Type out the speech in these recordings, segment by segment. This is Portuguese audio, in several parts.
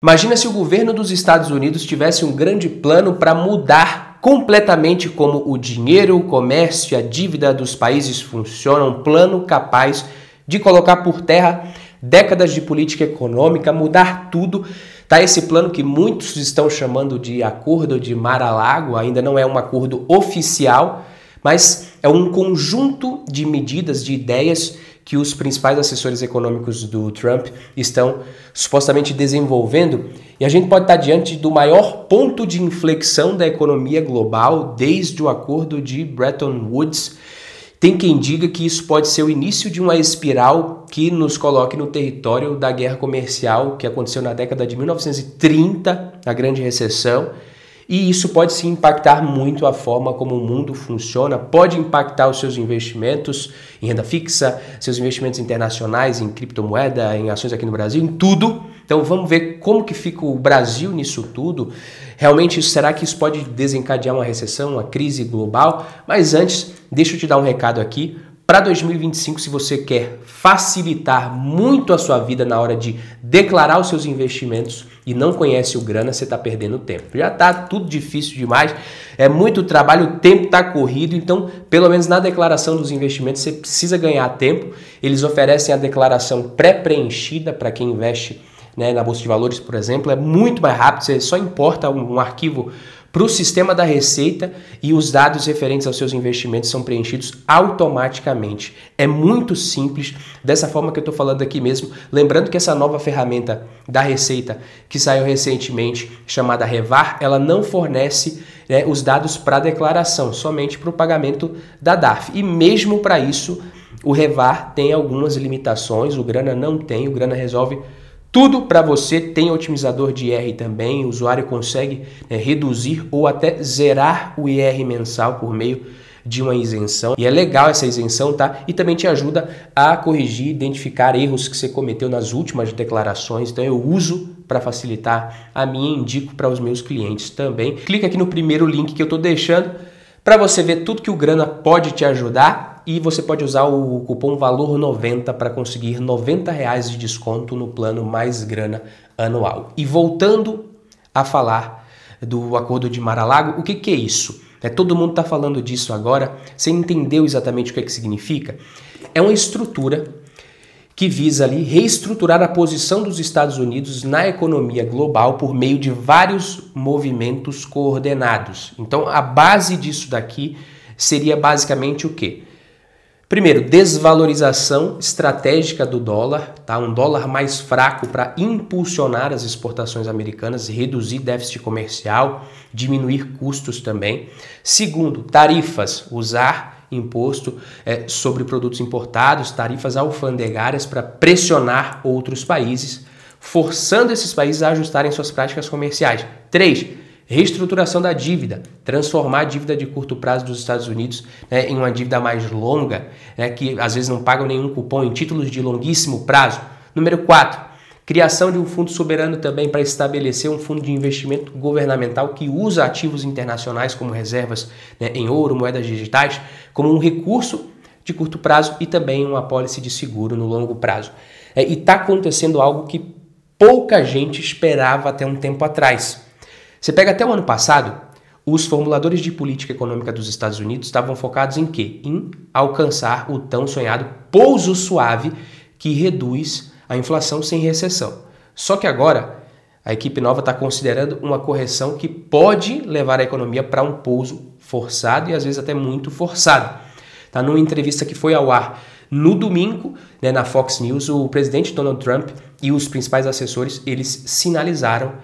Imagina se o governo dos Estados Unidos tivesse um grande plano para mudar completamente como o dinheiro, o comércio e a dívida dos países funcionam, um plano capaz de colocar por terra décadas de política econômica, mudar tudo. Tá esse plano que muitos estão chamando de Acordo de Mar-a-Lago, ainda não é um acordo oficial, mas é um conjunto de medidas, de ideias que os principais assessores econômicos do Trump estão supostamente desenvolvendo. E a gente pode estar diante do maior ponto de inflexão da economia global desde o acordo de Bretton Woods. Tem quem diga que isso pode ser o início de uma espiral que nos coloque no território da guerra comercial que aconteceu na década de 1930, a Grande Recessão. E isso pode sim impactar muito a forma como o mundo funciona, pode impactar os seus investimentos em renda fixa, seus investimentos internacionais, em criptomoeda, em ações aqui no Brasil, em tudo. Então vamos ver como que fica o Brasil nisso tudo. Realmente, será que isso pode desencadear uma recessão, uma crise global? Mas antes, deixa eu te dar um recado aqui. Para 2025, se você quer facilitar muito a sua vida na hora de declarar os seus investimentos e não conhece o Grana, você está perdendo tempo. Já está tudo difícil demais, é muito trabalho, o tempo está corrido, então pelo menos na declaração dos investimentos você precisa ganhar tempo. Eles oferecem a declaração pré-preenchida para quem investe, né, na Bolsa de Valores, por exemplo, é muito mais rápido, você só importa um arquivo para o sistema da Receita e os dados referentes aos seus investimentos são preenchidos automaticamente. É muito simples, dessa forma que eu estou falando aqui mesmo. Lembrando que essa nova ferramenta da Receita que saiu recentemente, chamada Revar, ela não fornece, né, os dados para declaração, somente para o pagamento da DARF. E mesmo para isso, o Revar tem algumas limitações, o Grana não tem, o Grana resolve tudo para você, tem otimizador de IR também, o usuário consegue reduzir ou até zerar o IR mensal por meio de uma isenção. E é legal essa isenção, tá? E também te ajuda a corrigir, identificar erros que você cometeu nas últimas declarações. Então eu uso para facilitar a minha, indico para os meus clientes também. Clica aqui no primeiro link que eu estou deixando para você ver tudo que o Grana pode te ajudar. E você pode usar o cupom VALOR90 para conseguir R$90 de desconto no plano Mais Grana anual. E voltando a falar do Acordo de Mar-a-Lago, o que é isso? Todo mundo está falando disso agora, você entendeu exatamente o que significa? É uma estrutura que visa ali reestruturar a posição dos Estados Unidos na economia global por meio de vários movimentos coordenados. Então a base disso daqui seria basicamente o quê? Primeiro, desvalorização estratégica do dólar, tá? Um dólar mais fraco para impulsionar as exportações americanas, reduzir déficit comercial, diminuir custos também. Segundo, tarifas, usar imposto sobre produtos importados, tarifas alfandegárias para pressionar outros países, forçando esses países a ajustarem suas práticas comerciais. 3, reestruturação da dívida, transformar a dívida de curto prazo dos Estados Unidos, né, em uma dívida mais longa, né, que às vezes não pagam nenhum cupom, em títulos de longuíssimo prazo. Número 4, criação de um fundo soberano também para estabelecer um fundo de investimento governamental que usa ativos internacionais como reservas, né, em ouro, moedas digitais, como um recurso de curto prazo e também uma apólice de seguro no longo prazo. E está acontecendo algo que pouca gente esperava até um tempo atrás. Você pega até o ano passado, os formuladores de política econômica dos Estados Unidos estavam focados em quê? Em alcançar o tão sonhado pouso suave que reduz a inflação sem recessão. Só que agora a equipe nova está considerando uma correção que pode levar a economia para um pouso forçado e às vezes até muito forçado. Tá? Numa entrevista que foi ao ar no domingo, né, na Fox News, o presidente Donald Trump e os principais assessores, eles sinalizaram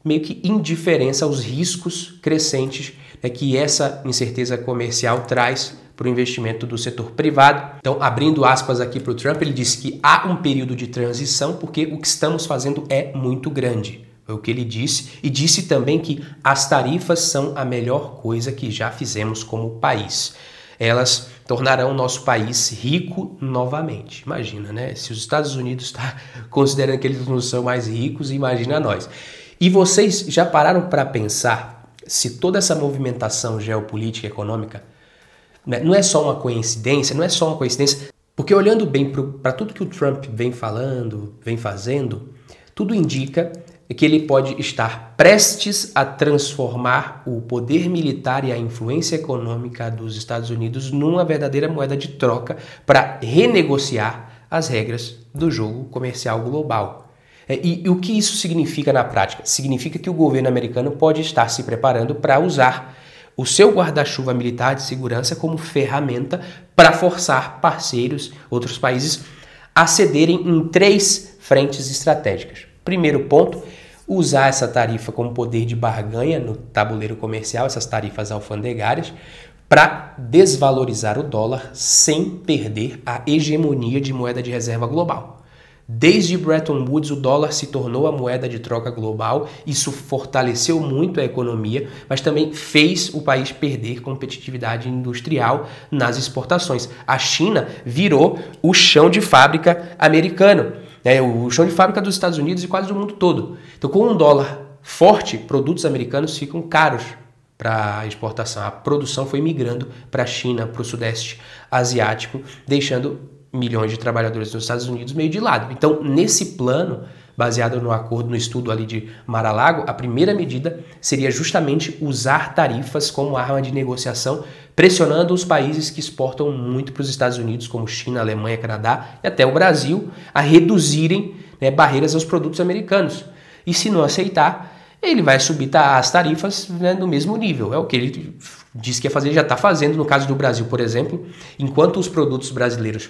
meio que indiferença aos riscos crescentes, né, que essa incerteza comercial traz para o investimento do setor privado. Então, abrindo aspas aqui para o Trump, ele disse que há um período de transição porque o que estamos fazendo é muito grande. Foi o que ele disse. E disse também que as tarifas são a melhor coisa que já fizemos como país. Elas tornarão o nosso país rico novamente. Imagina, né? Se os Estados Unidos estão considerando que eles não são mais ricos, imagina nós. E vocês já pararam para pensar se toda essa movimentação geopolítica e econômica, né, não é só uma coincidência, porque olhando bem para tudo que o Trump vem falando, vem fazendo, tudo indica que ele pode estar prestes a transformar o poder militar e a influência econômica dos Estados Unidos numa verdadeira moeda de troca para renegociar as regras do jogo comercial global. E o que isso significa na prática? Significa que o governo americano pode estar se preparando para usar o seu guarda-chuva militar de segurança como ferramenta para forçar parceiros, outros países, a cederem em 3 frentes estratégicas. Primeiro ponto, usar essa tarifa como poder de barganha no tabuleiro comercial, essas tarifas alfandegárias, para desvalorizar o dólar sem perder a hegemonia de moeda de reserva global. Desde Bretton Woods, o dólar se tornou a moeda de troca global. Isso fortaleceu muito a economia, mas também fez o país perder competitividade industrial nas exportações. A China virou o chão de fábrica americano, o chão de fábrica dos Estados Unidos e quase do mundo todo. Então, com um dólar forte, produtos americanos ficam caros para a exportação. A produção foi migrando para a China, para o Sudeste Asiático, deixando milhões de trabalhadores nos Estados Unidos meio de lado. Então, nesse plano, baseado no acordo, no estudo ali de Mar-a-Lago, a primeira medida seria justamente usar tarifas como arma de negociação, pressionando os países que exportam muito para os Estados Unidos, como China, Alemanha, Canadá e até o Brasil, a reduzirem barreiras aos produtos americanos. E se não aceitar, ele vai subir as tarifas no mesmo nível. É o que ele disse que ia fazer, já está fazendo. No caso do Brasil, por exemplo, enquanto os produtos brasileiros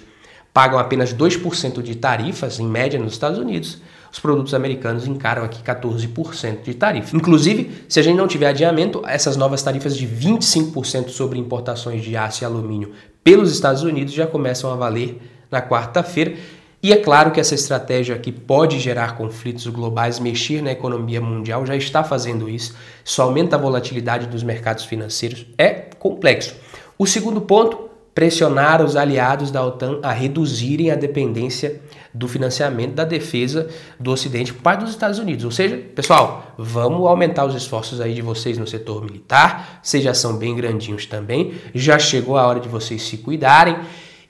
pagam apenas 2% de tarifas, em média, nos Estados Unidos, os produtos americanos encaram aqui 14% de tarifa. Inclusive, se a gente não tiver adiamento, essas novas tarifas de 25% sobre importações de aço e alumínio pelos Estados Unidos já começam a valer na quarta-feira. E é claro que essa estratégia que pode gerar conflitos globais, mexer na economia mundial, já está fazendo isso. Isso aumenta a volatilidade dos mercados financeiros. É complexo. O segundo ponto, pressionar os aliados da OTAN a reduzirem a dependência do financiamento da defesa do Ocidente por parte dos Estados Unidos. Ou seja, pessoal, vamos aumentar os esforços aí de vocês no setor militar, vocês já são bem grandinhos também, já chegou a hora de vocês se cuidarem.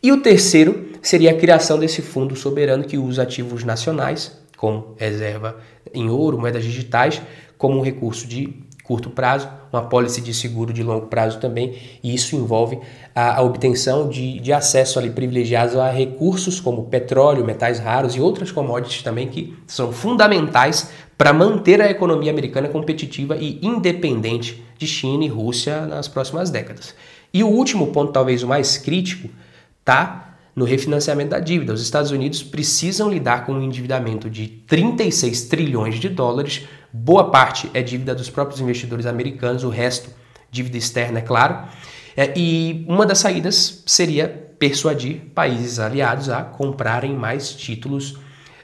E o terceiro seria a criação desse fundo soberano que usa ativos nacionais, como reserva em ouro, moedas digitais, como um recurso de curto prazo, uma apólice de seguro de longo prazo também, e isso envolve a obtenção de acesso ali privilegiado a recursos como petróleo, metais raros e outras commodities também que são fundamentais para manter a economia americana competitiva e independente de China e Rússia nas próximas décadas. E o último ponto, talvez o mais crítico, está no refinanciamento da dívida. Os Estados Unidos precisam lidar com um endividamento de 36 trilhões de dólares. Boa parte é dívida dos próprios investidores americanos, o resto, dívida externa, é claro. E uma das saídas seria persuadir países aliados a comprarem mais títulos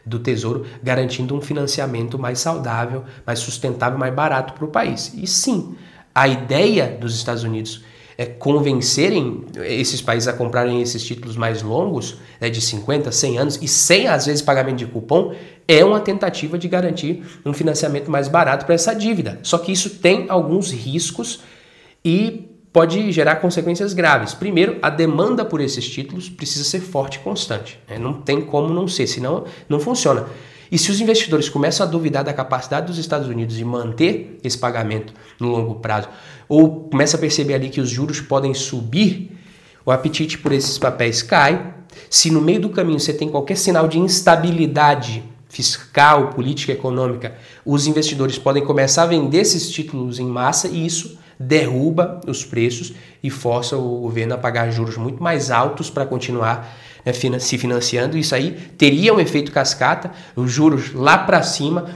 do Tesouro, garantindo um financiamento mais saudável, mais sustentável, mais barato para o país. E sim, a ideia dos Estados Unidos convencerem esses países a comprarem esses títulos mais longos, de 50, 100 anos, e sem, às vezes, pagamento de cupom, é uma tentativa de garantir um financiamento mais barato para essa dívida. Só que isso tem alguns riscos e pode gerar consequências graves. Primeiro, a demanda por esses títulos precisa ser forte e constante. Não tem como não ser, senão não funciona. E se os investidores começam a duvidar da capacidade dos Estados Unidos de manter esse pagamento no longo prazo, ou começa a perceber ali que os juros podem subir, o apetite por esses papéis cai. Se no meio do caminho você tem qualquer sinal de instabilidade fiscal, política, econômica, os investidores podem começar a vender esses títulos em massa e isso derruba os preços e força o governo a pagar juros muito mais altos para continuar se financiando. Isso aí teria um efeito cascata, os juros lá para cima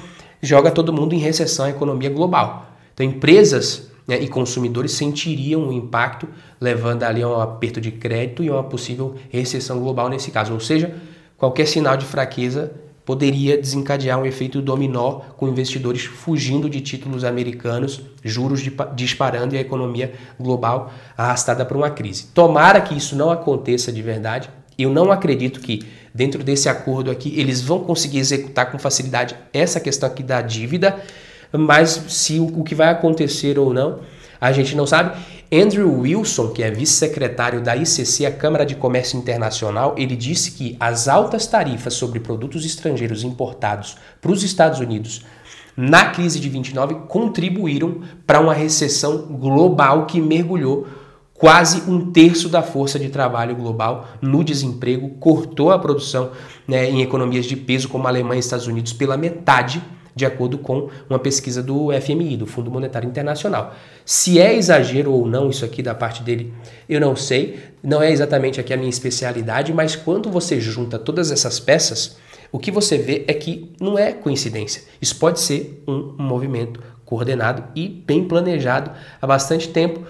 joga todo mundo em recessão, a economia global. Então empresas e consumidores sentiriam o impacto, levando ali a um aperto de crédito e a uma possível recessão global nesse caso. Ou seja, qualquer sinal de fraqueza poderia desencadear um efeito dominó com investidores fugindo de títulos americanos, juros disparando e a economia global arrastada por uma crise. Tomara que isso não aconteça de verdade. Eu não acredito que dentro desse acordo aqui eles vão conseguir executar com facilidade essa questão aqui da dívida, mas se o que vai acontecer ou não, a gente não sabe. Andrew Wilson, que é vice-secretário da ICC, a Câmara de Comércio Internacional, ele disse que as altas tarifas sobre produtos estrangeiros importados para os Estados Unidos na crise de 29 contribuíram para uma recessão global que mergulhou quase um terço da força de trabalho global no desemprego, cortou a produção, né, em economias de peso como a Alemanha e Estados Unidos pela metade, de acordo com uma pesquisa do FMI, do Fundo Monetário Internacional. Se é exagero ou não isso aqui da parte dele, eu não sei, não é exatamente aqui a minha especialidade, mas quando você junta todas essas peças, o que você vê é que não é coincidência. Isso pode ser um movimento coordenado e bem planejado há bastante tempo.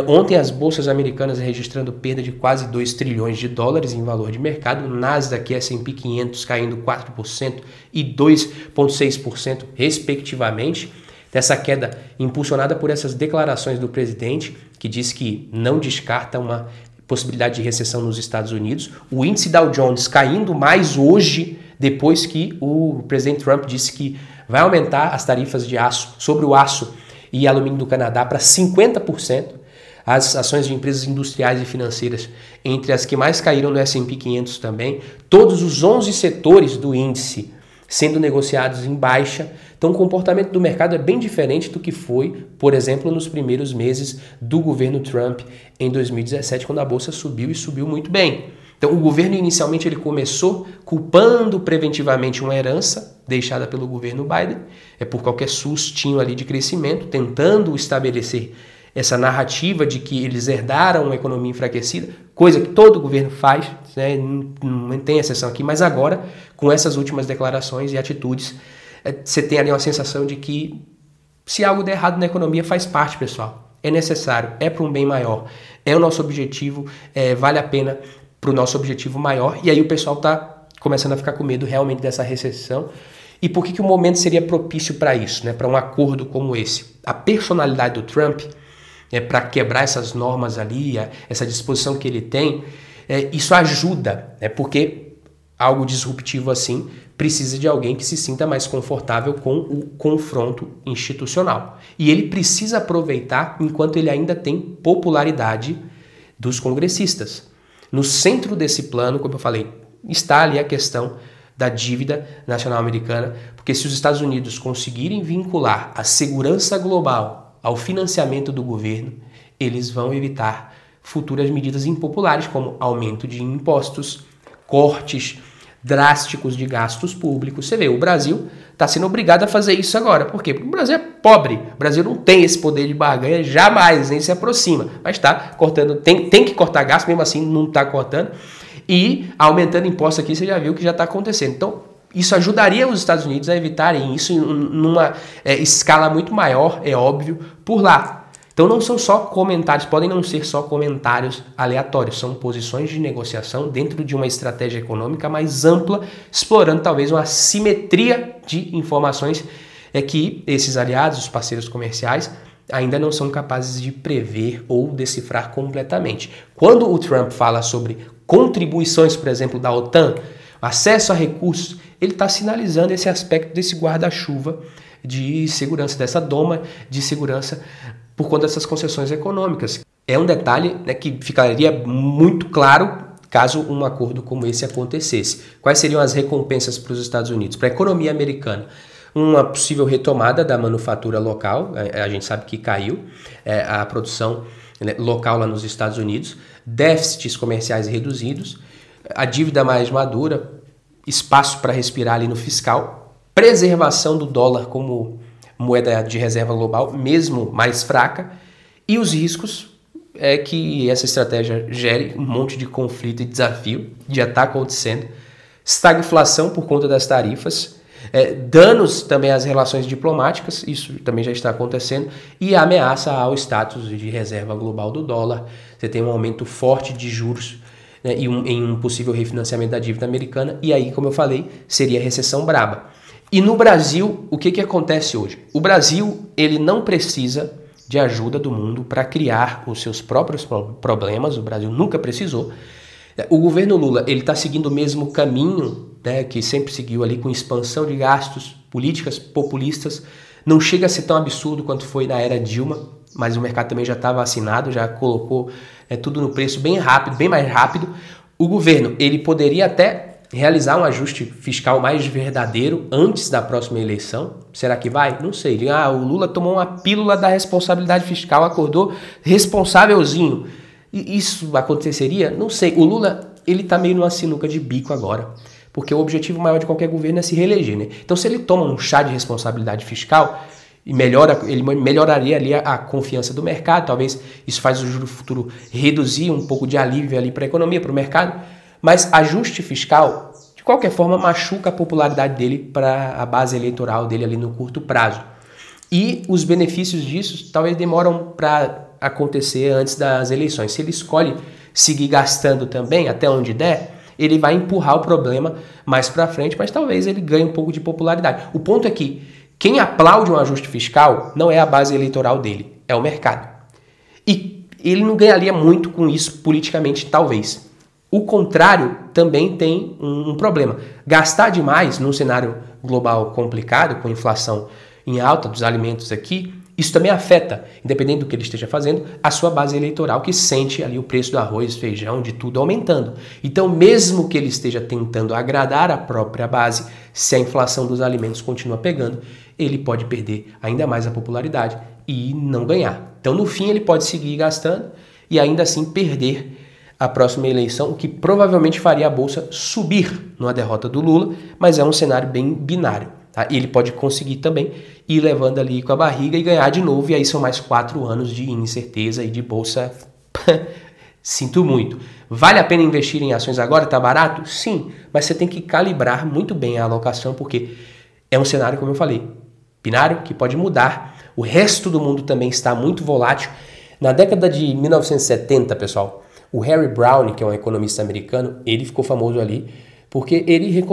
Ontem as bolsas americanas registrando perda de quase 2 trilhões de dólares em valor de mercado, Nasdaq e S&P 500 caindo 4% e 2,6% respectivamente. Dessa queda impulsionada por essas declarações do presidente, que diz que não descarta uma possibilidade de recessão nos Estados Unidos. O índice Dow Jones caindo mais hoje, depois que o presidente Trump disse que vai aumentar as tarifas de aço, sobre o aço e alumínio do Canadá para 50%. As ações de empresas industriais e financeiras, entre as que mais caíram no S&P 500 também, todos os 11 setores do índice sendo negociados em baixa. Então o comportamento do mercado é bem diferente do que foi, por exemplo, nos primeiros meses do governo Trump em 2017, quando a bolsa subiu e subiu muito bem. Então o governo inicialmente ele começou culpando preventivamente uma herança deixada pelo governo Biden, por qualquer sustinho ali de crescimento, tentando estabelecer essa narrativa de que eles herdaram uma economia enfraquecida, coisa que todo governo faz, né? Não tem exceção aqui, mas agora, com essas últimas declarações e atitudes, você tem ali uma sensação de que se algo der errado na economia faz parte, pessoal. É necessário, é para um bem maior, é o nosso objetivo, vale a pena para o nosso objetivo maior, e aí o pessoal está começando a ficar com medo realmente dessa recessão. E por que o momento seria propício para isso, né? Para um acordo como esse? A personalidade do Trump, para quebrar essas normas ali, essa disposição que ele tem, isso ajuda, porque algo disruptivo assim precisa de alguém que se sinta mais confortável com o confronto institucional. E ele precisa aproveitar enquanto ele ainda tem popularidade dos congressistas. No centro desse plano, como eu falei, está ali a questão da dívida nacional americana, porque se os Estados Unidos conseguirem vincular a segurança global ao financiamento do governo, eles vão evitar futuras medidas impopulares, como aumento de impostos, cortes drásticos de gastos públicos. Você vê, o Brasil está sendo obrigado a fazer isso agora. Por quê? Porque o Brasil é pobre, o Brasil não tem esse poder de barganha, jamais, nem se aproxima, mas está cortando, tem que cortar gasto, mesmo assim não está cortando, e aumentando impostos aqui, você já viu que já está acontecendo. Então, isso ajudaria os Estados Unidos a evitarem isso numa escala muito maior, é óbvio, por lá. Então não são só comentários, podem não ser só comentários aleatórios, são posições de negociação dentro de uma estratégia econômica mais ampla, explorando talvez uma simetria de informações que esses aliados, os parceiros comerciais, ainda não são capazes de prever ou decifrar completamente. Quando o Trump fala sobre contribuições, por exemplo, da OTAN, acesso a recursos, ele está sinalizando esse aspecto desse guarda-chuva de segurança, dessa doma de segurança por conta dessas concessões econômicas. É um detalhe, né, que ficaria muito claro caso um acordo como esse acontecesse. Quais seriam as recompensas para os Estados Unidos? Para a economia americana, uma possível retomada da manufatura local, a gente sabe que caiu a produção, né, local lá nos Estados Unidos, déficits comerciais reduzidos, a dívida mais madura, espaço para respirar ali no fiscal, preservação do dólar como moeda de reserva global, mesmo mais fraca, e os riscos é que essa estratégia gere um monte de conflito e desafio, já está acontecendo, estagflação por conta das tarifas, danos também às relações diplomáticas, isso também já está acontecendo, e a ameaça ao status de reserva global do dólar. Você tem um aumento forte de juros, né, em um possível refinanciamento da dívida americana, e aí, como eu falei, seria recessão braba. E no Brasil, o que acontece hoje? O Brasil, ele não precisa de ajuda do mundo para criar os seus próprios problemas, o Brasil nunca precisou. O governo Lula, ele está seguindo o mesmo caminho, né, que sempre seguiu ali, com expansão de gastos, políticas populistas. Não chega a ser tão absurdo quanto foi na era Dilma, mas o mercado também já está vacinado, já colocou tudo no preço bem rápido, bem mais rápido. O governo, ele poderia até realizar um ajuste fiscal mais verdadeiro antes da próxima eleição? Será que vai? Não sei. O Lula tomou uma pílula da responsabilidade fiscal, acordou responsávelzinho. E isso aconteceria? Não sei. O Lula, ele tá meio numa sinuca de bico agora, porque o objetivo maior de qualquer governo é se reeleger, né? Então, se ele toma um chá de responsabilidade fiscal, ele melhoraria ali a confiança do mercado, talvez isso faz o juro futuro reduzir um pouco de alívio ali para a economia, para o mercado, mas ajuste fiscal, de qualquer forma, machuca a popularidade dele para a base eleitoral dele ali no curto prazo. E os benefícios disso talvez demoram para acontecer antes das eleições. Se ele escolhe seguir gastando também, até onde der, ele vai empurrar o problema mais para frente, mas talvez ele ganhe um pouco de popularidade. O ponto é que quem aplaude um ajuste fiscal não é a base eleitoral dele, é o mercado. E ele não ganharia muito com isso politicamente, talvez. O contrário também tem um problema. Gastar demais num cenário global complicado, com inflação em alta dos alimentos aqui, isso também afeta, independente do que ele esteja fazendo, a sua base eleitoral, que sente ali o preço do arroz, feijão, de tudo aumentando. Então, mesmo que ele esteja tentando agradar a própria base, se a inflação dos alimentos continua pegando, ele pode perder ainda mais a popularidade e não ganhar. Então, no fim, ele pode seguir gastando e ainda assim perder a próxima eleição, o que provavelmente faria a Bolsa subir numa derrota do Lula, mas é um cenário bem binário. Tá? E ele pode conseguir também ir levando ali com a barriga e ganhar de novo, e aí são mais 4 anos de incerteza e de Bolsa. Sinto muito. Vale a pena investir em ações agora? Tá barato? Sim, mas você tem que calibrar muito bem a alocação, porque é um cenário, como eu falei, binário, que pode mudar. O resto do mundo também está muito volátil. Na década de 1970, pessoal, o Harry Browne, que é um economista americano, ele ficou famoso ali porque ele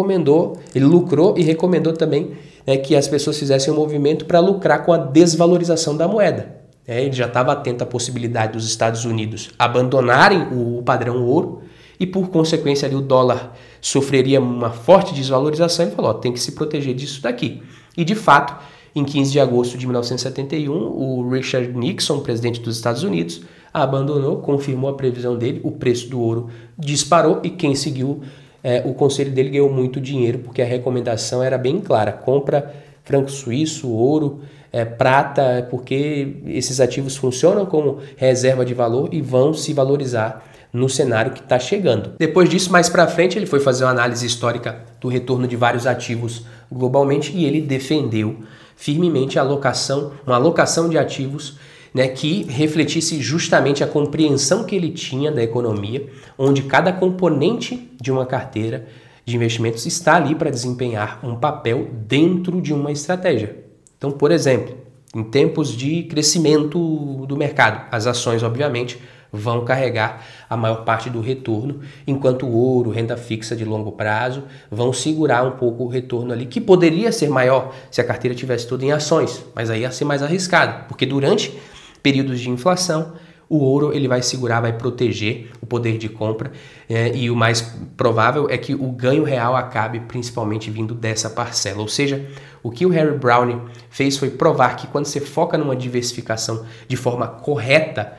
lucrou e recomendou também, né, que as pessoas fizessem um movimento para lucrar com a desvalorização da moeda. Ele já estava atento à possibilidade dos Estados Unidos abandonarem o padrão ouro e, por consequência, ali, o dólar sofreria uma forte desvalorização. Ele falou, tem que se proteger disso daqui. E, de fato, em 15 de agosto de 1971, o Richard Nixon, presidente dos Estados Unidos, abandonou, confirmou a previsão dele, o preço do ouro disparou e quem seguiu o conselho dele ganhou muito dinheiro, porque a recomendação era bem clara, compra franco suíço, ouro, prata, porque esses ativos funcionam como reserva de valor e vão se valorizar no cenário que está chegando. Depois disso, mais para frente, ele foi fazer uma análise histórica do retorno de vários ativos globalmente e ele defendeu firmemente uma alocação de ativos, né, que refletisse justamente a compreensão que ele tinha da economia, onde cada componente de uma carteira de investimentos está ali para desempenhar um papel dentro de uma estratégia. Então, por exemplo, em tempos de crescimento do mercado, as ações, obviamente, vão carregar a maior parte do retorno, enquanto o ouro, renda fixa de longo prazo, vão segurar um pouco o retorno ali, que poderia ser maior se a carteira tivesse tudo em ações, mas aí ia ser mais arriscado, porque durante períodos de inflação, o ouro ele vai segurar, vai proteger o poder de compra, e o mais provável é que o ganho real acabe principalmente vindo dessa parcela. Ou seja, o que o Harry Browne fez foi provar que quando você foca numa diversificação de forma correta,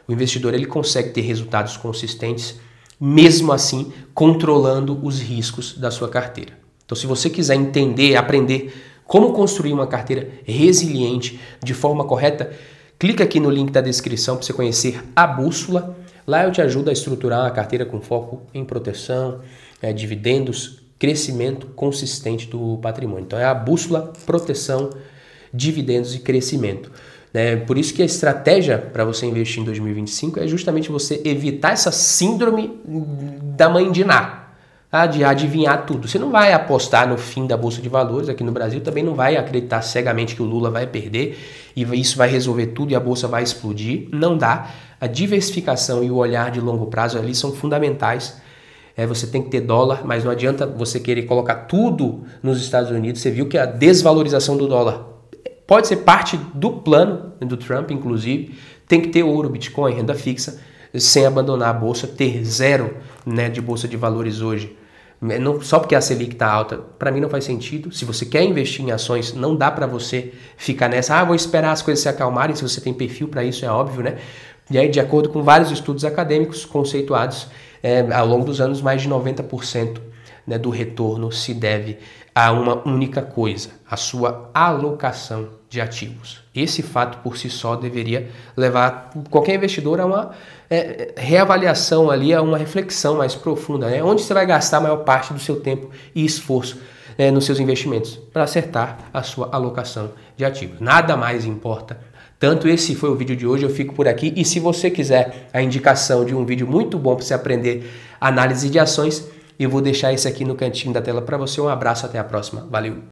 o investidor ele consegue ter resultados consistentes, mesmo assim controlando os riscos da sua carteira. Então, se você quiser entender, aprender como construir uma carteira resiliente de forma correta, clica aqui no link da descrição para você conhecer a bússola. Lá eu te ajudo a estruturar uma carteira com foco em proteção, dividendos, crescimento consistente do patrimônio. Então é a bússola, proteção, dividendos e crescimento. Por isso que a estratégia para você investir em 2025 é justamente você evitar essa síndrome da mãe de Ná, de adivinhar tudo. Você não vai apostar no fim da Bolsa de Valores aqui no Brasil, também não vai acreditar cegamente que o Lula vai perder e isso vai resolver tudo e a Bolsa vai explodir. Não dá. A diversificação e o olhar de longo prazo ali são fundamentais. Você tem que ter dólar, mas não adianta você querer colocar tudo nos Estados Unidos. Você viu que a desvalorização do dólar pode ser parte do plano do Trump, inclusive. Tem que ter ouro, Bitcoin, renda fixa, sem abandonar a Bolsa, ter zero, de Bolsa de Valores hoje. Não, só porque a Selic está alta, para mim não faz sentido. Se você quer investir em ações, não dá para você ficar nessa, vou esperar as coisas se acalmarem, se você tem perfil para isso, é óbvio, né? E aí, de acordo com vários estudos acadêmicos conceituados, ao longo dos anos, mais de 90% né, do retorno se deve a uma única coisa, a sua alocação de ativos. Esse fato por si só deveria levar qualquer investidor a uma reavaliação ali, a uma reflexão mais profunda, né? Onde você vai gastar a maior parte do seu tempo e esforço nos seus investimentos para acertar a sua alocação de ativos. Nada mais importa. Tanto esse foi o vídeo de hoje, eu fico por aqui. E se você quiser a indicação de um vídeo muito bom para você aprender análise de ações, eu vou deixar esse aqui no cantinho da tela para você. Um abraço, até a próxima. Valeu!